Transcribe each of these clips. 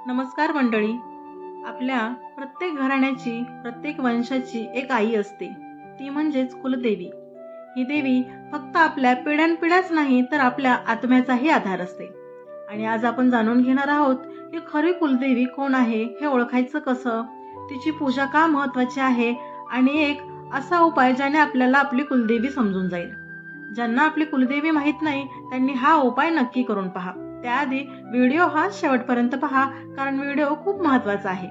नमस्कार मंडळी. आपल्या प्रत्येक घराण्याची, प्रत्येक वंशाची एक आई असते. ती म्हणजेच कुलदेवी. ही देवी फक्त आपल्या पिढ्यानपिढ्याच नाही तर आपल्या आत्म्याचाही आधार असते. आणि आज आपण जाणून घेणार आहोत की खरी कुलदेवी कोण आहे, हे ओळखायचं कसं, तिची पूजा का महत्वाची आहे आणि एक असा उपाय ज्याने आपल्याला आपली कुलदेवी समजून जाईल. ज्यांना आपली कुलदेवी माहित नाही त्यांनी हा उपाय नक्की करून पहा. त्याआधी व्हिडिओ हा शेवटपर्यंत पहा, कारण व्हिडिओ खूप महत्वाचा आहे.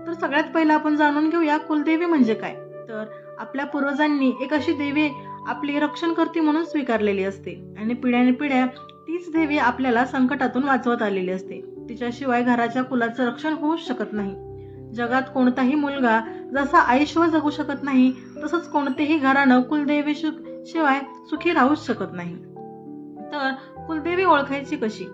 तर सगळ्यात पहिलं आपण जाणून घेऊया कुलदेवी म्हणजे काय. तर आपल्या पूर्वजांनी एक अशी देवी आपली रक्षणकर्ती म्हणून स्वीकारलेली असते आणि पिढ्यानपिढ्या तीच देवी आपल्याला संकटातून वाचवत आलेली असते. तिच्याशिवाय घराच्या कुलाचं रक्षण होऊच शकत नाही. जगात कोणताही मुलगा जसा आयुष्य जगू शकत नाही, तसंच कोणतेही घराणं कुलदेवी शिवाय सुखी राहूच शकत नाही. तर कुलदेवी ओळखायची कशी?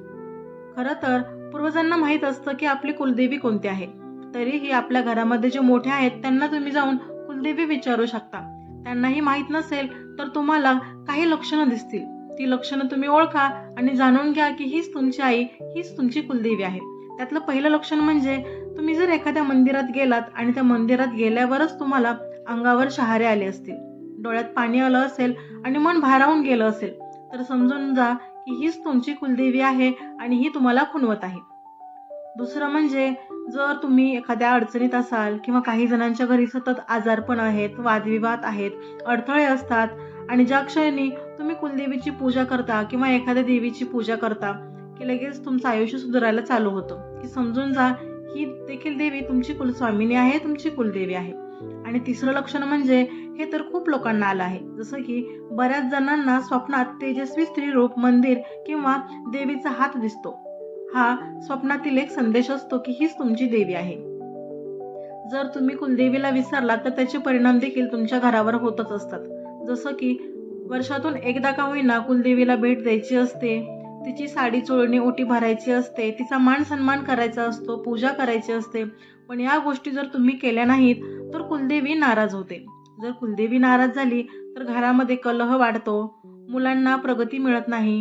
खरं तर पूर्वजांना माहित असतं की आपली कुलदेवी कोणती आहे. तरीही आपल्या घरामध्ये जे मोठे आहेत त्यांना तुम्ही जाऊन कुलदेवी विचारू शकता. त्यांनाही माहित नसेल तर तुम्हाला काही लक्षणं दिसतील. ती लक्षणं तुम्ही ओळखा आणि जाणून घ्या की हीच तुमची आई, हीच तुमची कुलदेवी आहे. त्यातलं पहिलं लक्षण म्हणजे तुम्ही जर एखाद्या मंदिरात गेलात आणि त्या मंदिरात गेल्यावरच तुम्हाला अंगावर शहारे आले असतील, डोळ्यात पाणी आलं असेल आणि मन भारावून गेलं असेल, तर समजून जा की हीच तुमची कुलदेवी आहे आणि ही तुम्हाला खुणवत आहे. दुसरं म्हणजे जर तुम्ही एखाद्या अडचणीत असाल किंवा काही जणांच्या घरी सतत आजारपण आहेत, वादविवाद आहेत, अडथळे असतात आणि ज्या क्षणी तुम्ही कुलदेवीची पूजा करता किंवा एखाद्या देवीची पूजा करता की लगेच तुमचं आयुष्य सुधारायला चालू होतं, की समजून जा ही देखील देवी तुमची कुलस्वामिनी आहे, तुमची कुलदेवी आहे. आणि तिसरं लक्षण म्हणजे हे तर खूप लोकांना आलं आहे, जसं की बऱ्याच जणांना स्वप्नात तेजस्वी स्त्री रूप, मंदिर किंवा देवीचा हात दिसतो. हा स्वप्नातील एक संदेश असतो की हीच तुमची देवी आहे. जर तुम्ही कुलदेवीला विसरलात तर त्याचे परिणाम देखील तुमच्या घरावर होतच असतात. जसं की वर्षातून एकदा का होईना कुलदेवीला भेट द्यायची असते, तिची साडी चोळणी ओटी भरायची असते, तिचा मान सन्मान करायचा असतो, पूजा करायची असते. पण या गोष्टी जर तुम्ही केल्या नाहीत तर कुलदेवी नाराज होते. जर कुलदेवी नाराज झाली तर घरामध्ये कलह वाढतो, मुलांना प्रगती मिळत नाही,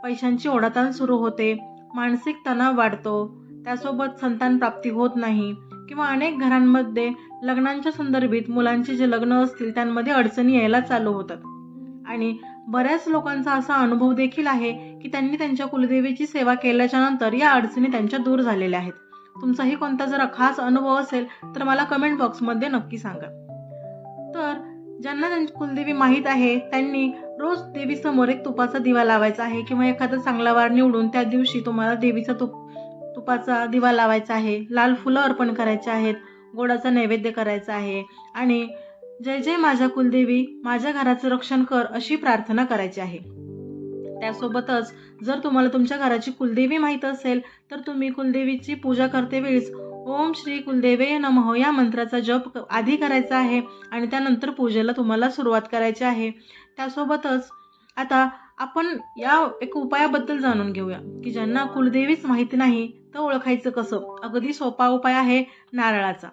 पैशांची ओढाताण सुरू होते, मानसिक तणाव वाढतो, त्यासोबत संतान प्राप्ती होत नाही किंवा अनेक घरांमध्ये लग्नांच्या संदर्भात मुलांचे जे लग्न असतील त्यांमध्ये अडचणी यायला चालू होतात. आणि बऱ्याच लोकांचा असा अनुभव देखील आहे की त्यांनी त्यांच्या कुलदेवीची सेवा केल्याच्या नंतर या अडचणी त्यांच्या दूर झालेल्या आहेत. तुमचाही कोणता जर खास अनुभव असेल तर मला कमेंट बॉक्समध्ये नक्की सांगा. तर ज्यांना त्यांची कुलदेवी माहीत आहे त्यांनी रोज देवीसमोर एक तुपाचा दिवा लावायचा आहे किंवा एखादा चांगला वार निवडून त्या दिवशी तुम्हाला देवीचा तुपाचा दिवा लावायचा आहे, लाल फुलं अर्पण करायचे आहेत, गोडाचा नैवेद्य करायचा आहे आणि जय जय माझ्या कुलदेवी, माझ्या घराचं रक्षण कर अशी प्रार्थना करायची आहे. त्यासोबतच जर तुम्हाला तुमच्या घराची कुलदेवी माहीत असेल तर तुम्ही कुलदेवीची पूजा करते वेळेस ओम श्री कुलदेवे नमः या मंत्राचा जप आधी करायचा आहे आणि त्यानंतर पूजेला तुम्हाला सुरुवात करायची आहे. त्यासोबतच आता आपण या एक उपायाबद्दल जाणून घेऊया की ज्यांना कुलदेवीच माहिती नाही तर ओळखायचं कसं. अगदी सोपा उपाय आहे नारळाचा.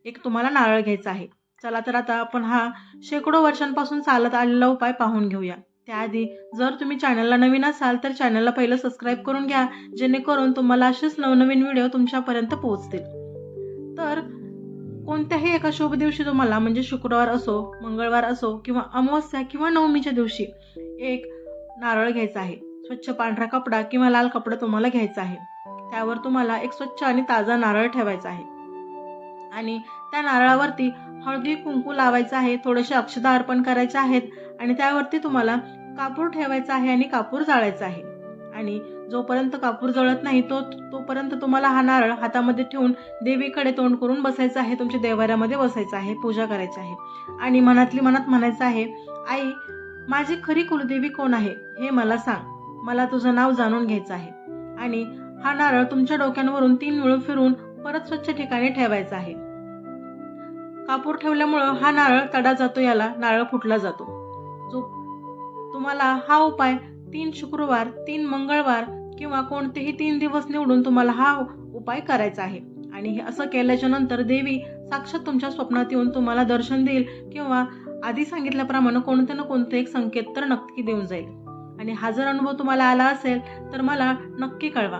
एक तुम्हाला नारळ घ्यायचा आहे. चला तर आता आपण हा शेकडो वर्षांपासून चालत आलेला उपाय पाहून घेऊया. त्याआधी जर तुम्ही चॅनलला नवीन असाल तर चॅनलला पहिलं सबस्क्राईब करून घ्या, जेणेकरून तुम्हाला असेच नवनवीन व्हिडिओ तुमच्यापर्यंत पोहोचतील. तर कोणत्याही एका शुभ दिवशी तुम्हाला म्हणजे शुक्रवार असो, मंगळवार असो किंवा अमावस्या किंवा नवमीच्या दिवशी एक नारळ घ्यायचा आहे. स्वच्छ पांढरा कपडा किंवा लाल कपडा तुम्हाला घ्यायचा आहे. त्यावर तुम्हाला एक स्वच्छ आणि ताजा नारळ ठेवायचा आहे आणि त्या नारळावरती हळदी कुंकू लावायचं आहे, थोडेसे अक्षता अर्पण करायचे आहेत आणि त्यावरती तुम्हाला कापूर ठेवायचा आहे आणि कापूर जाळायचा आहे. आणि जोपर्यंत कापूर जळत नाही तोपर्यंत तुम्हाला हा नारळ हातामध्ये ठेवून देवीकडे तोंड करून बसायचं आहे, तुमच्या देवाऱ्यामध्ये बसायचं आहे, पूजा करायची आहे आणि मनातली मनात म्हणायचं आहे, आई माझी खरी कुलदेवी कोण आहे हे मला सांग, मला तुझं नाव जाणून घ्यायचं आहे. आणि हा नारळ तुमच्या डोक्यांवरून 3 वेळा फिरून परत स्वच्छ ठिकाणी ठेवायचा आहे. कापूर ठेवल्यामुळं हा नारळ तडा जातो, याला नारळ फुटला जातो. जो तुम्हाला हा उपाय 3 शुक्रवार, 3 मंगळवार किंवा कोणतेही 3 दिवस निवडून तुम्हाला हा उपाय करायचा आहे. आणि हे असं केल्याच्या नंतर देवी साक्षात तुमच्या स्वप्नात येऊन तुम्हाला दर्शन देईल किंवा आधी सांगितल्याप्रमाणे कोणते ना कोणते एक संकेत तर नक्की देऊन जाईल. आणि हा जर अनुभव तुम्हाला आला असेल तर मला नक्की कळवा.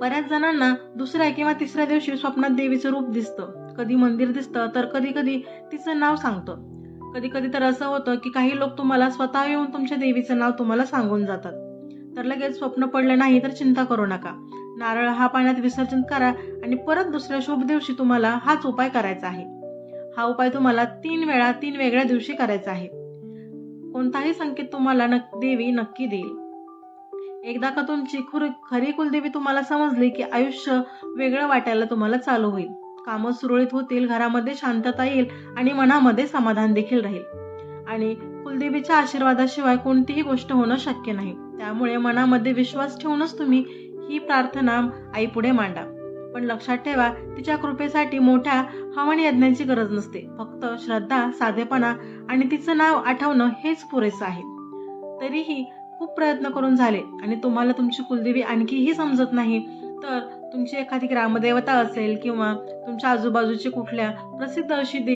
बऱ्याच जणांना दुसऱ्या किंवा तिसऱ्या दिवशी स्वप्नात देवीचं रूप दिसतं, कधी मंदिर दिसतं, तर कधी कधी तिचं नाव सांगतं. कधी कधी तर असं होतं की काही लोक तुम्हाला स्वतः येऊन तुमच्या देवीचं नाव तुम्हाला सांगून जातात. तर लगेच स्वप्न पडलं नाही तर चिंता करू नका. नारळ हा पाण्यात विसर्जन करा आणि परत दुसऱ्या शुभ दिवशी तुम्हाला हाच उपाय करायचा आहे. हा उपाय तुम्हाला 3 वेळा 3 वेगळ्या दिवशी करायचा आहे. कोणताही संकेत तुम्हाला देवी नक्की देईल. एकदा का तुमची खरी कुलदेवी तुम्हाला समजली की आयुष्य वेगळं वाटायला तुम्हाला चालू होईल. कामं सुरळीत होतील, घरामध्ये शांतता येईल आणि मनामध्ये समाधान देखील राहील. आणि कुलदेवीच्या आशीर्वादाशिवाय कोणतीही गोष्ट होणं शक्य नाही. त्यामुळे मनामध्ये विश्वास ठेवूनच तुम्ही ही प्रार्थना आईपुढे मांडा. पण लक्षात ठेवा, तिच्या कृपेसाठी मोठ्या हवन यज्ञांची गरज नसते. फक्त श्रद्धा, साधेपणा आणि तिचं नाव आठवणं हेच पुरेसं आहे. तरीही खूप प्रयत्न करून झाले आणि तुम्हाला तुमची कुलदेवी आणखीही समजत नाही, तर तुमची एखादी ग्रामदेवता असेल किंवा तुमच्या आजूबाजूची कुठल्या प्रसिद्ध अशी